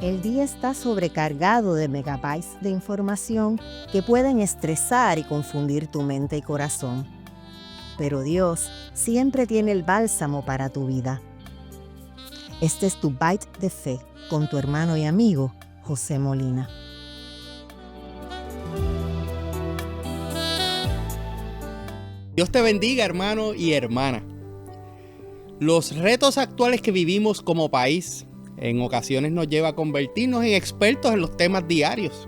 El día está sobrecargado de megabytes de información que pueden estresar y confundir tu mente y corazón. Pero Dios siempre tiene el bálsamo para tu vida. Este es tu Bite de Fe con tu hermano y amigo José Molina. Dios te bendiga, hermano y hermana. Los retos actuales que vivimos como país en ocasiones nos lleva a convertirnos en expertos en los temas diarios.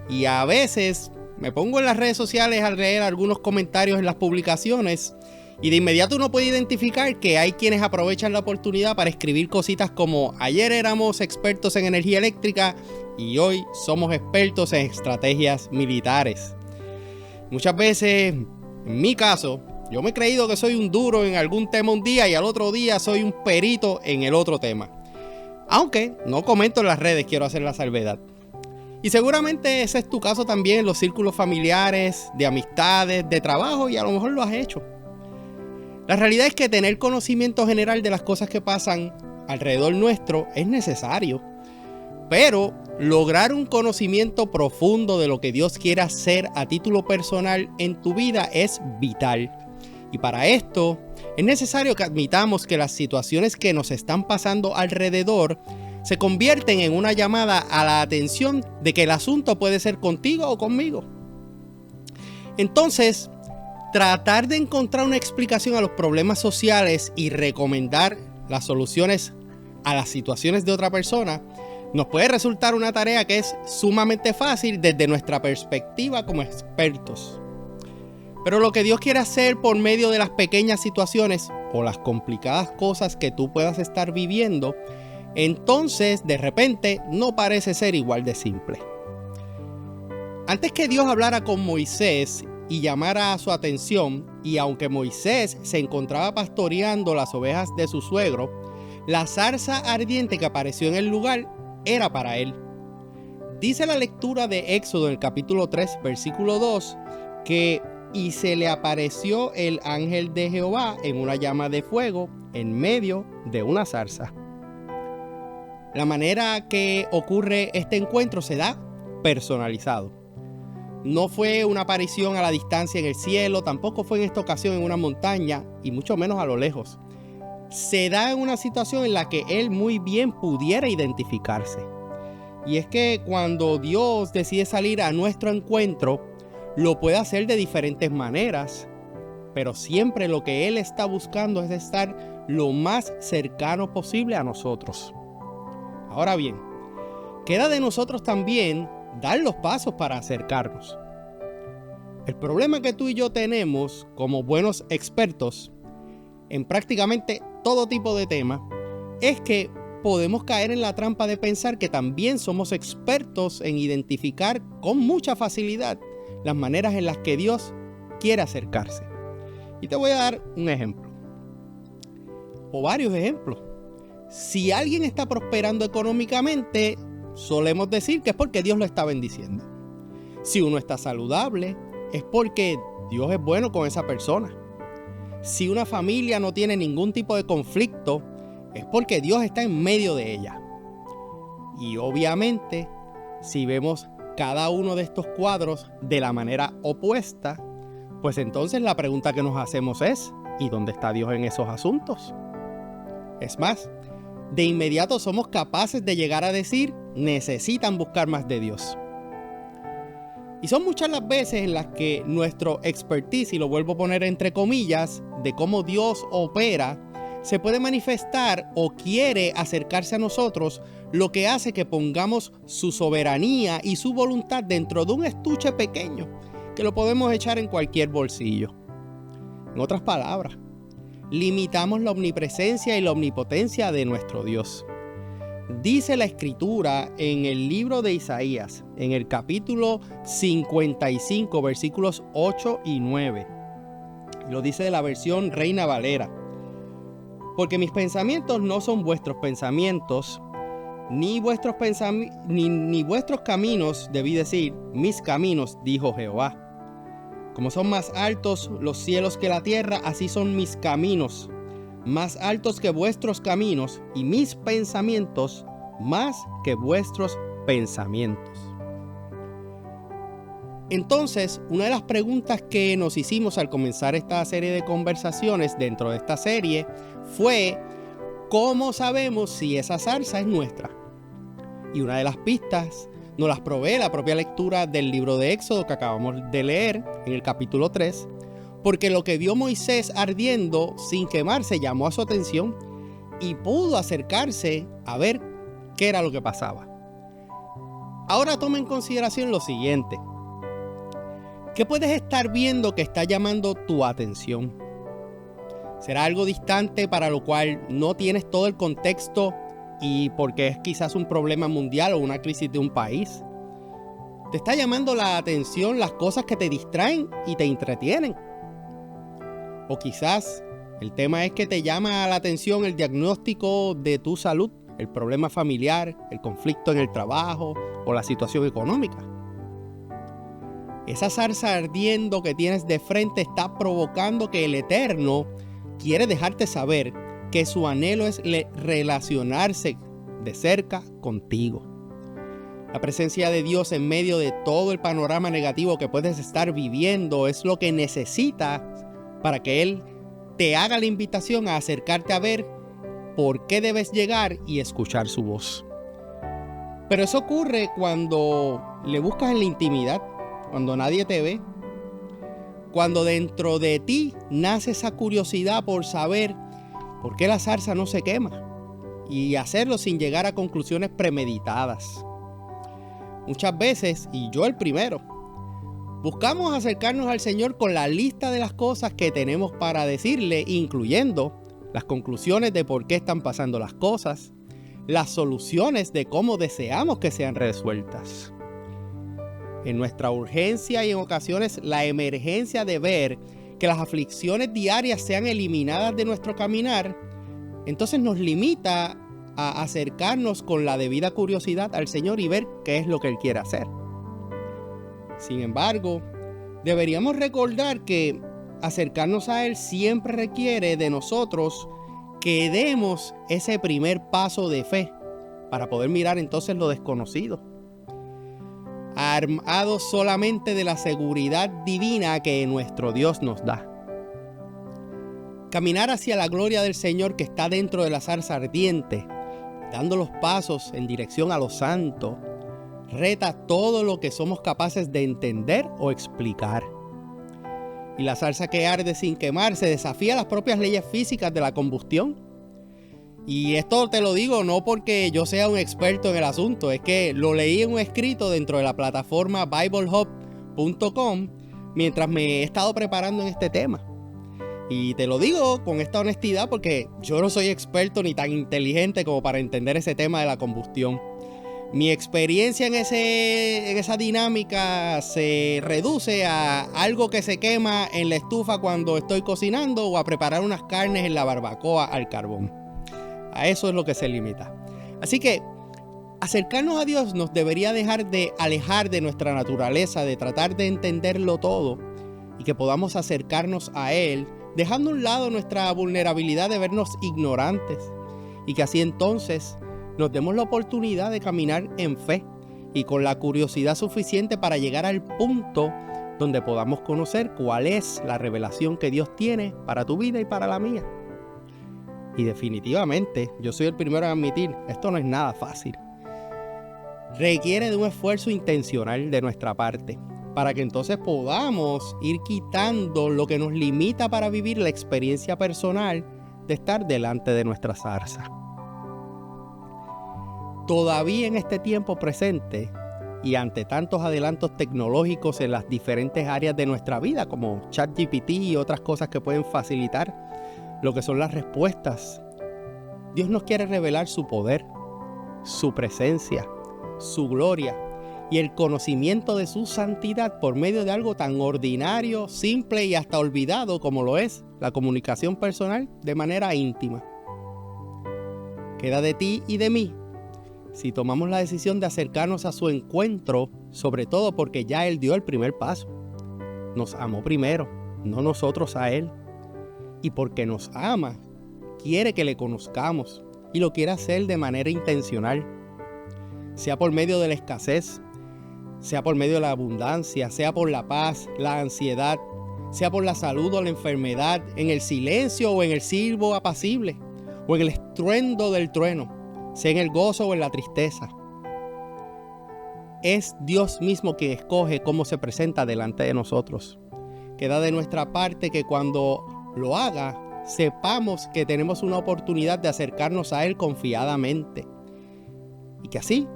Y a veces me pongo en las redes sociales a leer algunos comentarios en las publicaciones y de inmediato uno puede identificar que hay quienes aprovechan la oportunidad para escribir cositas como: ayer éramos expertos en energía eléctrica y hoy somos expertos en estrategias militares. Muchas veces, en mi caso, yo me he creído que soy un duro en algún tema un día y al otro día soy un perito en el otro tema. Aunque no comento en las redes, quiero hacer la salvedad. Y seguramente ese es tu caso también en los círculos familiares, de amistades, de trabajo, y a lo mejor lo has hecho. La realidad es que tener conocimiento general de las cosas que pasan alrededor nuestro es necesario. Pero lograr un conocimiento profundo de lo que Dios quiere hacer a título personal en tu vida es vital. Y para esto es necesario que admitamos que las situaciones que nos están pasando alrededor se convierten en una llamada a la atención de que el asunto puede ser contigo o conmigo. Entonces, tratar de encontrar una explicación a los problemas sociales y recomendar las soluciones a las situaciones de otra persona nos puede resultar una tarea que es sumamente fácil desde nuestra perspectiva como expertos. Pero lo que Dios quiere hacer por medio de las pequeñas situaciones o las complicadas cosas que tú puedas estar viviendo, entonces de repente no parece ser igual de simple. Antes que Dios hablara con Moisés y llamara a su atención, y aunque Moisés se encontraba pastoreando las ovejas de su suegro, la zarza ardiente que apareció en el lugar era para él. Dice la lectura de Éxodo en el capítulo 3, versículo 2, que «Y se le apareció el ángel de Jehová en una llama de fuego en medio de una zarza». La manera que ocurre este encuentro se da personalizado. No fue una aparición a la distancia en el cielo, tampoco fue en esta ocasión en una montaña, y mucho menos a lo lejos. Se da en una situación en la que él muy bien pudiera identificarse. Y es que cuando Dios decide salir a nuestro encuentro, lo puede hacer de diferentes maneras, pero siempre lo que Él está buscando es estar lo más cercano posible a nosotros. Ahora bien, queda de nosotros también dar los pasos para acercarnos. El problema que tú y yo tenemos como buenos expertos en prácticamente todo tipo de temas es que podemos caer en la trampa de pensar que también somos expertos en identificar con mucha facilidad las maneras en las que Dios quiere acercarse. Y te voy a dar un ejemplo, o varios ejemplos. Si alguien está prosperando económicamente, solemos decir que es porque Dios lo está bendiciendo. Si uno está saludable, es porque Dios es bueno con esa persona. Si una familia no tiene ningún tipo de conflicto, es porque Dios está en medio de ella. Y obviamente, si vemos cada uno de estos cuadros de la manera opuesta, pues entonces la pregunta que nos hacemos es: ¿y dónde está Dios en esos asuntos? Es más, de inmediato somos capaces de llegar a decir: necesitan buscar más de Dios. Y son muchas las veces en las que nuestro expertise, y lo vuelvo a poner entre comillas, de cómo Dios opera, se puede manifestar o quiere acercarse a nosotros, lo que hace que pongamos su soberanía y su voluntad dentro de un estuche pequeño que lo podemos echar en cualquier bolsillo. En otras palabras, limitamos la omnipresencia y la omnipotencia de nuestro Dios. Dice la Escritura en el libro de Isaías, en el capítulo 55, versículos 8 y 9. Lo dice de la versión Reina Valera: «Porque mis pensamientos no son vuestros pensamientos, ni vuestros caminos, debí decir, mis caminos, dijo Jehová. Como son más altos los cielos que la tierra, así son mis caminos, más altos que vuestros caminos, y mis pensamientos más que vuestros pensamientos. Entonces, una de las preguntas que nos hicimos al comenzar esta serie de conversaciones dentro de esta serie fue: ¿cómo sabemos si esa zarza es nuestra? Y una de las pistas nos las provee la propia lectura del libro de Éxodo que acabamos de leer en el capítulo 3, porque lo que vio Moisés ardiendo sin quemarse llamó a su atención y pudo acercarse a ver qué era lo que pasaba. Ahora toma en consideración lo siguiente: ¿qué puedes estar viendo que está llamando tu atención? ¿Será algo distante para lo cual no tienes todo el contexto y porque es quizás un problema mundial o una crisis de un país? ¿Te está llamando la atención las cosas que te distraen y te entretienen? O quizás el tema es que te llama la atención el diagnóstico de tu salud, el problema familiar, el conflicto en el trabajo o la situación económica. Esa zarza ardiendo que tienes de frente está provocando que el Eterno quiere dejarte saber que su anhelo es relacionarse de cerca contigo. La presencia de Dios en medio de todo el panorama negativo que puedes estar viviendo es lo que necesitas para que Él te haga la invitación a acercarte a ver por qué debes llegar y escuchar su voz. Pero eso ocurre cuando le buscas en la intimidad, cuando nadie te ve, cuando dentro de ti nace esa curiosidad por saber por qué la zarza no se quema y hacerlo sin llegar a conclusiones premeditadas. Muchas veces, y yo el primero, buscamos acercarnos al Señor con la lista de las cosas que tenemos para decirle, incluyendo las conclusiones de por qué están pasando las cosas, las soluciones de cómo deseamos que sean resueltas. En nuestra urgencia y en ocasiones la emergencia de ver que las aflicciones diarias sean eliminadas de nuestro caminar, entonces nos limita a acercarnos con la debida curiosidad al Señor y ver qué es lo que Él quiere hacer. Sin embargo, deberíamos recordar que acercarnos a Él siempre requiere de nosotros que demos ese primer paso de fe para poder mirar entonces lo desconocido, armados solamente de la seguridad divina que nuestro Dios nos da. Caminar hacia la gloria del Señor que está dentro de la zarza ardiente, dando los pasos en dirección a lo santo, reta todo lo que somos capaces de entender o explicar. Y la zarza que arde sin quemarse desafía las propias leyes físicas de la combustión. Y esto te lo digo no porque yo sea un experto en el asunto, es que lo leí en un escrito dentro de la plataforma BibleHub.com mientras me he estado preparando en este tema. Y te lo digo con esta honestidad porque yo no soy experto ni tan inteligente como para entender ese tema de la combustión. Mi experiencia en esa dinámica se reduce a algo que se quema en la estufa cuando estoy cocinando o a preparar unas carnes en la barbacoa al carbón. A eso es lo que se limita. Así que acercarnos a Dios nos debería dejar de alejar de nuestra naturaleza, de tratar de entenderlo todo y que podamos acercarnos a Él, dejando a un lado nuestra vulnerabilidad de vernos ignorantes y que así entonces nos demos la oportunidad de caminar en fe y con la curiosidad suficiente para llegar al punto donde podamos conocer cuál es la revelación que Dios tiene para tu vida y para la mía. Y definitivamente, yo soy el primero a admitir, esto no es nada fácil. Requiere de un esfuerzo intencional de nuestra parte, para que entonces podamos ir quitando lo que nos limita para vivir la experiencia personal de estar delante de nuestra zarza. Todavía en este tiempo presente y ante tantos adelantos tecnológicos en las diferentes áreas de nuestra vida, como ChatGPT y otras cosas que pueden facilitar lo que son las respuestas, Dios nos quiere revelar su poder, su presencia, su gloria y el conocimiento de su santidad por medio de algo tan ordinario, simple y hasta olvidado como lo es la comunicación personal de manera íntima. Queda de ti y de mí si tomamos la decisión de acercarnos a su encuentro, sobre todo porque ya Él dio el primer paso. Nos amó primero, no nosotros a Él. Y porque nos ama, quiere que le conozcamos y lo quiere hacer de manera intencional, sea por medio de la escasez, sea por medio de la abundancia, sea por la paz, la ansiedad, sea por la salud o la enfermedad, en el silencio o en el silbo apacible, o en el estruendo del trueno, sea en el gozo o en la tristeza. Es Dios mismo quien escoge cómo se presenta delante de nosotros. Queda de nuestra parte que cuando lo haga, sepamos que tenemos una oportunidad de acercarnos a Él confiadamente. Y que así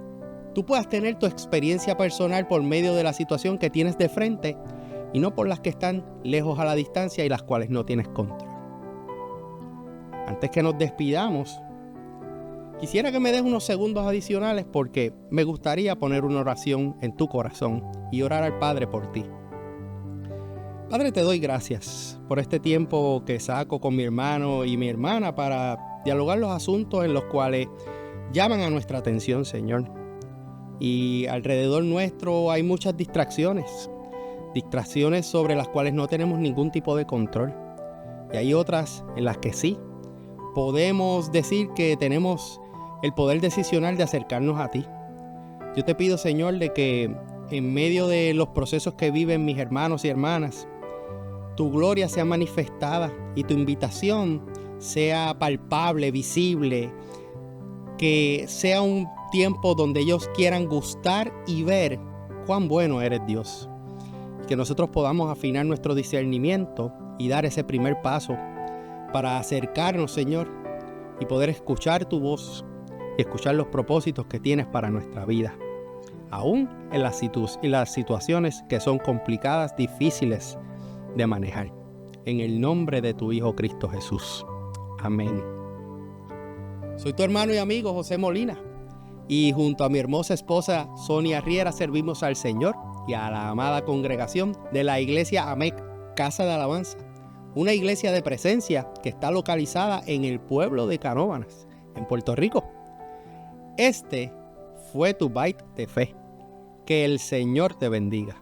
tú puedas tener tu experiencia personal por medio de la situación que tienes de frente y no por las que están lejos a la distancia y las cuales no tienes control. Antes que nos despidamos, quisiera que me des unos segundos adicionales porque me gustaría poner una oración en tu corazón y orar al Padre por ti. Padre, te doy gracias por este tiempo que saco con mi hermano y mi hermana para dialogar los asuntos en los cuales llaman a nuestra atención, Señor. Y alrededor nuestro hay muchas distracciones sobre las cuales no tenemos ningún tipo de control. Y hay otras en las que sí. Podemos decir que tenemos el poder decisional de acercarnos a ti. Yo te pido, Señor, de que en medio de los procesos que viven mis hermanos y hermanas, tu gloria sea manifestada y tu invitación sea palpable, visible, que sea un tiempo donde ellos quieran gustar y ver cuán bueno eres Dios. Que nosotros podamos afinar nuestro discernimiento y dar ese primer paso para acercarnos, Señor, y poder escuchar tu voz y escuchar los propósitos que tienes para nuestra vida, aún en las situaciones que son complicadas, difíciles de manejar. En el nombre de tu Hijo Cristo Jesús. Amén. Soy tu hermano y amigo José Molina, y junto a mi hermosa esposa Sonia Riera servimos al Señor y a la amada congregación de la iglesia AMEC, Casa de Alabanza, una iglesia de presencia que está localizada en el pueblo de Canóvanas, en Puerto Rico. Este fue tu Bite de Fe. Que el Señor te bendiga.